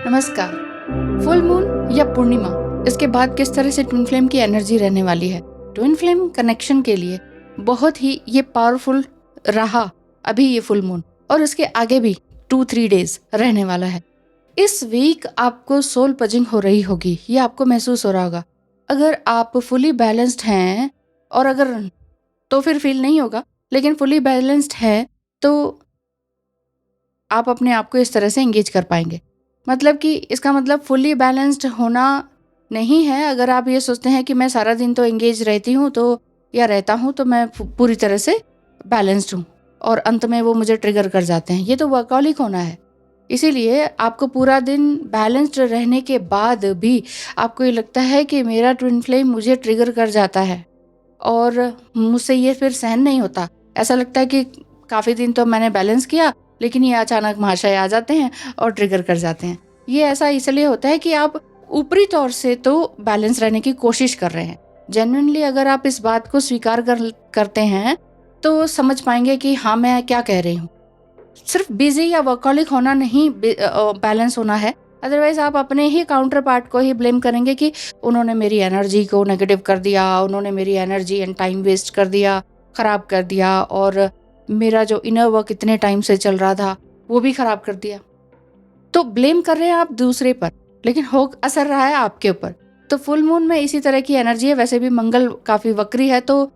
नमस्कार। Full moon या पूर्णिमा, इसके बाद किस तरह से ट्विन फ्लेम की एनर्जी रहने वाली है। ट्विन फ्लेम कनेक्शन के लिए बहुत ही ये पावरफुल रहा अभी ये फुल मून, और इसके आगे भी 2-3 डेज रहने वाला है। इस वीक आपको सोल पजिंग हो रही होगी, ये आपको महसूस हो रहा होगा। अगर आप फुली बैलेंस्ड हैं, और अगर तो फिर फील नहीं होगा, लेकिन फुली बैलेंस्ड है तो आप अपने आप को इस तरह से एंगेज कर पाएंगे। मतलब कि इसका मतलब फुली बैलेंस्ड होना नहीं है। अगर आप ये सोचते हैं कि मैं सारा दिन तो एंगेज रहती हूँ तो या रहता हूँ तो मैं पूरी तरह से बैलेंस्ड हूँ, और अंत में वो मुझे ट्रिगर कर जाते हैं, ये तो वर्कहॉलिक होना है। इसीलिए आपको पूरा दिन बैलेंस्ड रहने के बाद भी आपको ये लगता है कि मेरा ट्विन फ्लेम मुझे ट्रिगर कर जाता है और मुझसे ये फिर सहन नहीं होता। ऐसा लगता है कि काफ़ी दिन तो मैंने बैलेंस किया, लेकिन ये अचानक महाशय आ जाते हैं और ट्रिगर कर जाते हैं। ये ऐसा इसलिए होता है कि आप ऊपरी तौर से तो बैलेंस रहने की कोशिश कर रहे हैं। जेन्युइनली अगर आप इस बात को स्वीकार करते हैं तो समझ पाएंगे कि हाँ, मैं क्या कह रही हूँ। सिर्फ बिजी या वर्कहॉलिक होना नहीं बैलेंस होना है। अदरवाइज आप अपने ही काउंटर पार्ट को ही ब्लेम करेंगे कि उन्होंने मेरी एनर्जी को नेगेटिव कर दिया, उन्होंने मेरी एनर्जी एंड टाइम वेस्ट कर दिया, खराब कर दिया, और मेरा जो इनर वर्क इतने टाइम से चल रहा था वो भी खराब कर दिया। तो ब्लेम कर रहे हैं आप दूसरे पर, लेकिन हो असर रहा है आपके ऊपर। तो फुल मून में इसी तरह की एनर्जी है। वैसे भी मंगल काफी वक्री है, तो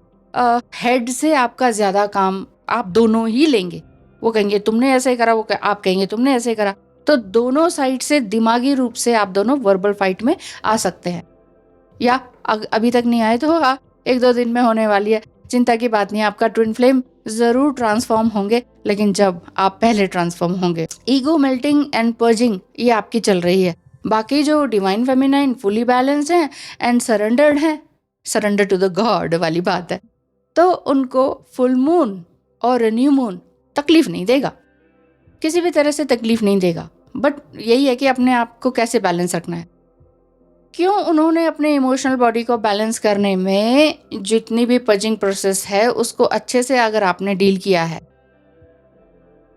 हेड से आपका ज्यादा काम आप दोनों ही लेंगे। वो कहेंगे तुमने ऐसे करा, आप कहेंगे तुमने ऐसे करा। तो दोनों साइड से दिमागी रूप से आप दोनों वर्बल फाइट में आ सकते हैं, या अभी तक नहीं आए तो 1-2 दिन में होने वाली है। चिंता की बात नहीं है, आपका ट्विन फ्लेम जरूर ट्रांसफॉर्म होंगे, लेकिन जब आप पहले ट्रांसफॉर्म होंगे। ईगो मेल्टिंग एंड पर्जिंग ये आपकी चल रही है। बाकी जो डिवाइन फेमिनाइन फुली बैलेंस है एंड सरेंडर्ड है, सरेंडर टू द गॉड वाली बात है, तो उनको फुल मून और न्यू मून तकलीफ नहीं देगा, किसी भी तरह से तकलीफ नहीं देगा। बट यही है कि अपने आप को कैसे बैलेंस रखना है। क्यों उन्होंने अपने इमोशनल बॉडी को बैलेंस करने में जितनी भी पजिंग प्रोसेस है उसको अच्छे से अगर आपने डील किया है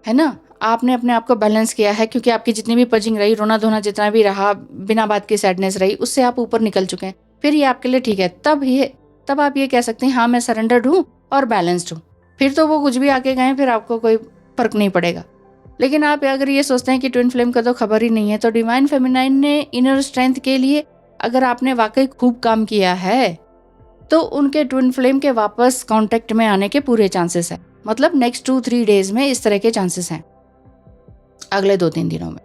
ना, आपने अपने आप को बैलेंस किया है, क्योंकि आपकी जितनी भी पजिंग रही, रोना धोना जितना भी रहा, बिना बात की सैडनेस रही, उससे आप ऊपर निकल चुके हैं, फिर ये आपके लिए ठीक है। तब आप ये कह सकते हैं हाँ, मैं सरेंडर्ड हूँ और बैलेंस्ड हूँ। फिर तो वो कुछ भी आके गए, फिर आपको कोई फर्क नहीं पड़ेगा। लेकिन आप अगर ये सोचते हैं कि ट्विन फ्लेम का तो खबर ही नहीं है, तो डिवाइन फेमिनाइन ने इनर स्ट्रेंथ के लिए अगर आपने वाकई खूब काम किया है तो उनके ट्विन फ्लेम के वापस कांटेक्ट में आने के पूरे चांसेस हैं। मतलब नेक्स्ट 2-3 डेज में इस तरह के चांसेस हैं, अगले 2-3 दिनों में।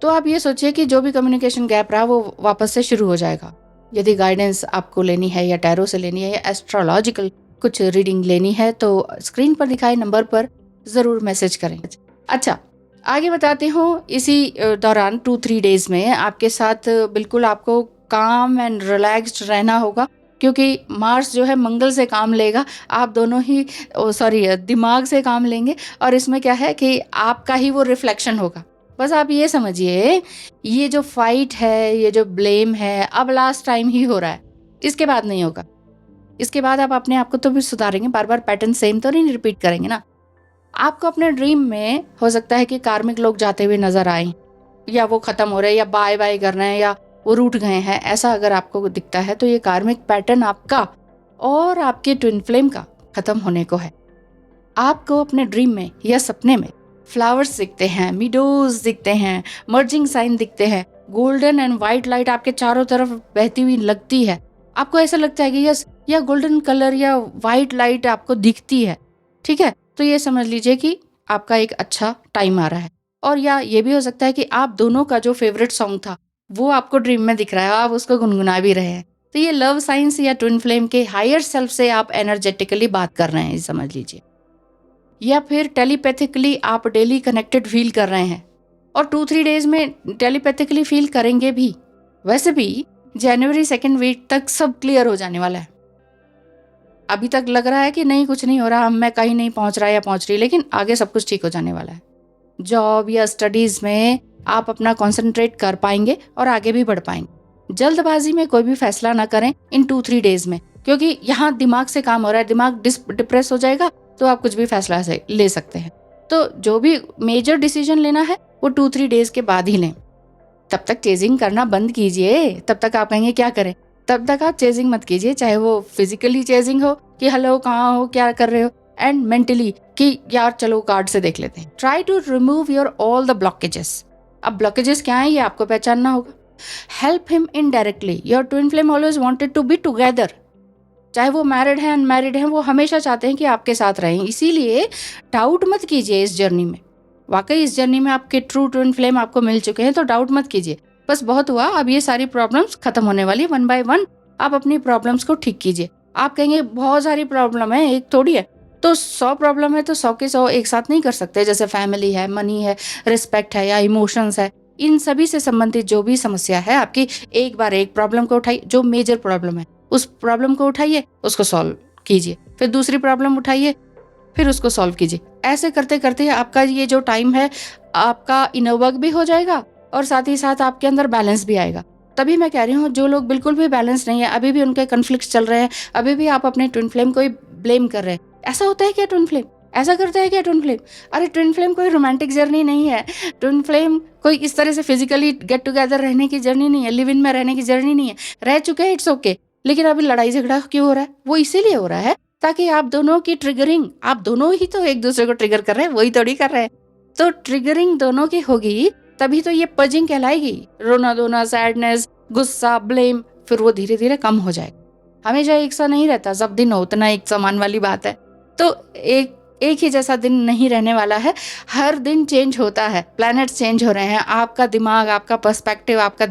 तो आप ये सोचिए कि जो भी कम्युनिकेशन गैप रहा वो वापस से शुरू हो जाएगा। यदि गाइडेंस आपको लेनी है, या टैरो से लेनी है, या एस्ट्रोलॉजिकल कुछ रीडिंग लेनी है, तो स्क्रीन पर दिखाए नंबर पर जरूर मैसेज करें। अच्छा, आगे बताती हूँ। इसी दौरान 2-3 डेज में आपके साथ बिल्कुल आपको काम एंड रिलैक्स्ड रहना होगा, क्योंकि मार्स जो है मंगल से काम लेगा, आप दोनों ही दिमाग से काम लेंगे, और इसमें क्या है कि आपका ही वो रिफ्लेक्शन होगा। बस आप ये समझिए, ये जो फाइट है, ये जो ब्लेम है, अब लास्ट टाइम ही हो रहा है, इसके बाद नहीं होगा। इसके बाद आप अपने आप को तो भी सुधारेंगे, बार बार पैटर्न सेम तो नहीं रिपीट करेंगे ना। आपको अपने ड्रीम में हो सकता है कि कार्मिक लोग जाते हुए नजर आए, या वो खत्म हो रहे हैं, या बाय बाय कर रहे हैं, या वो रूठ गए हैं। ऐसा अगर आपको दिखता है तो ये कार्मिक पैटर्न आपका और आपके ट्विन फ्लेम का खत्म होने को है। आपको अपने ड्रीम में या सपने में फ्लावर्स दिखते हैं, मीडोज दिखते हैं, मर्जिंग साइन दिखते हैं, गोल्डन एंड व्हाइट लाइट आपके चारों तरफ बहती हुई लगती है। आपको ऐसा लगता है कि यस, या गोल्डन कलर या व्हाइट लाइट आपको दिखती है, ठीक है, तो ये समझ लीजिए कि आपका एक अच्छा टाइम आ रहा है। और या ये भी हो सकता है कि आप दोनों का जो फेवरेट सॉन्ग था वो आपको ड्रीम में दिख रहा है, आप उसको गुनगुना भी रहे हैं। तो ये लव साइंस या ट्विन फ्लेम के हायर सेल्फ से आप एनर्जेटिकली बात कर रहे हैं, समझ लीजिए। या फिर टेलीपैथिकली आप डेली कनेक्टेड फील कर रहे हैं, और 2-3 डेज में टेलीपैथिकली फील करेंगे भी। वैसे भी जनवरी 2nd वीक तक सब क्लियर हो जाने वाला है। अभी तक लग रहा है कि नहीं, कुछ नहीं हो रहा, मैं कहीं नहीं पहुंच रहा या पहुंच रही, लेकिन आगे सब कुछ ठीक हो जाने वाला है। जॉब या स्टडीज में आप अपना कंसंट्रेट कर पाएंगे और आगे भी बढ़ पाएंगे। जल्दबाजी में कोई भी फैसला ना करें इन 2-3 डेज में, क्योंकि यहाँ दिमाग से काम हो रहा है, दिमाग डिप्रेस हो जाएगा, तो आप कुछ भी फैसला ले सकते हैं। तो जो भी मेजर डिसीजन लेना है वो 2-3 डेज के बाद ही लें। तब तक चेजिंग करना बंद कीजिए। तब तक आप कहेंगे क्या करें, तब तक आप चेजिंग मत कीजिए, चाहे वो फिजिकली चेजिंग हो कि हेलो कहाँ हो, क्या कर रहे हो, एंड मेंटली कि यार चलो कार्ड से देख लेते हैं। Try to remove your all the blockages. अब ब्लॉकेजेस क्या है ये आपको पहचानना होगा। Help him indirectly. Your twin flame always wanted to be together. चाहे वो मैरिड है अनमैरिड है, वो हमेशा चाहते हैं कि आपके साथ रहें। इसीलिए डाउट मत कीजिए इस जर्नी में। वाकई इस जर्नी में आपके ट्रू ट्विन फ्लेम आपको मिल चुके हैं, तो डाउट मत कीजिए। बस बहुत हुआ, अब ये सारी प्रॉब्लम्स खत्म होने वाली। 1 बाय 1 आप अपनी प्रॉब्लम्स को ठीक कीजिए। आप कहेंगे बहुत सारी प्रॉब्लम है, एक थोड़ी है। तो 100 प्रॉब्लम है तो 100 के 100 एक साथ नहीं कर सकते। जैसे फैमिली है, मनी है, रिस्पेक्ट है या इमोशंस है, इन सभी से संबंधित जो भी समस्या है आपकी, एक बार एक प्रॉब्लम को उठाइए। जो मेजर प्रॉब्लम है उस प्रॉब्लम को उठाइए, उसको सॉल्व कीजिए। फिर दूसरी प्रॉब्लम उठाइए, फिर उसको सॉल्व कीजिए। ऐसे करते करते आपका ये जो टाइम है, आपका इनर वर्क भी हो जाएगा और साथ ही साथ आपके अंदर बैलेंस भी आएगा। तभी मैं कह रही हूँ, जो लोग बिल्कुल भी बैलेंस नहीं है, अभी भी उनके कन्फ्लिक्ट चल रहे हैं, अभी भी आप अपने ट्विन फ्लेम को ही ब्लेम कर रहे हैं। ऐसा होता है क्या ट्विन फ्लेम? ऐसा करता है क्या ट्विन फ्लेम? अरे ट्विन फ्लेम कोई रोमांटिक जर्नी नहीं है। ट्विन फ्लेम कोई इस तरह से फिजिकली गेट टुगेदर रहने की जर्नी नहीं है, लिव इन में रहने की जर्नी नहीं है। रह चुके हैं, इट्स ओके। लेकिन अभी लड़ाई झगड़ा क्यों हो रहा है? वो इसीलिए हो रहा है ताकि आप दोनों की ट्रिगरिंग, आप दोनों ही तो एक दूसरे को ट्रिगर कर रहे हैं, वही थोड़ी कर रहे हैं। तो ट्रिगरिंग दोनों की होगी, तभी तो ये पजिंग कहलाएगी। रोना धोना, सैडनेस, गुस्सा, ब्लेम, फिर वो धीरे धीरे कम हो जाएगा। हमेशा एक सा नहीं रहता, सब दिन उतना एक समान वाली बात है। तो एक ही जैसा दिन नहीं रहने वाला है, हर दिन चेंज होता है, प्लैनेट चेंज हो रहे हैं, आपका दिमाग, आपका पर्सपेक्टिव, आपका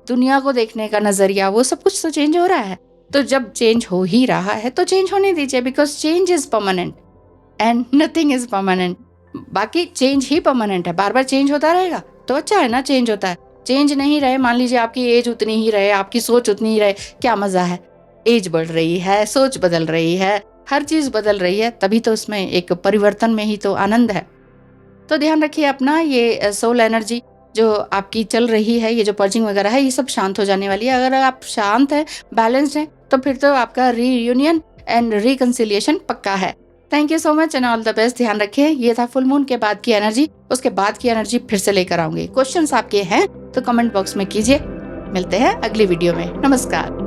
दुनिया को देखने का नजरिया, वो सब कुछ तो चेंज हो रहा है। तो जब चेंज हो ही रहा है तो चेंज होने दीजिए, because change is permanent and nothing is permanent. बाकी चेंज ही परमानेंट है, बार बार चेंज होता रहेगा तो अच्छा है ना। चेंज होता है, चेंज नहीं रहे, मान लीजिए आपकी एज उतनी ही रहे, आपकी सोच उतनी ही रहे, क्या मजा है? एज बढ़ रही है, सोच बदल रही है, हर चीज बदल रही है, तभी तो उसमें एक परिवर्तन में ही तो आनंद है। तो ध्यान रखिए अपना, ये सोल एनर्जी जो आपकी चल रही है, ये जो पर्जिंग वगैरह है, ये सब शांत हो जाने वाली है। अगर आप शांत हैं, बैलेंस्ड हैं, तो फिर तो आपका रीयूनियन एंड रिकंसिलिएशन पक्का है। Thank you so much and all the best. ध्यान रखिए, ये था फुल मून के बाद की एनर्जी। उसके बाद की एनर्जी फिर से लेकर आऊंगी। क्वेश्चंस आपके हैं तो कमेंट बॉक्स में कीजिए। मिलते हैं अगली वीडियो में। नमस्कार।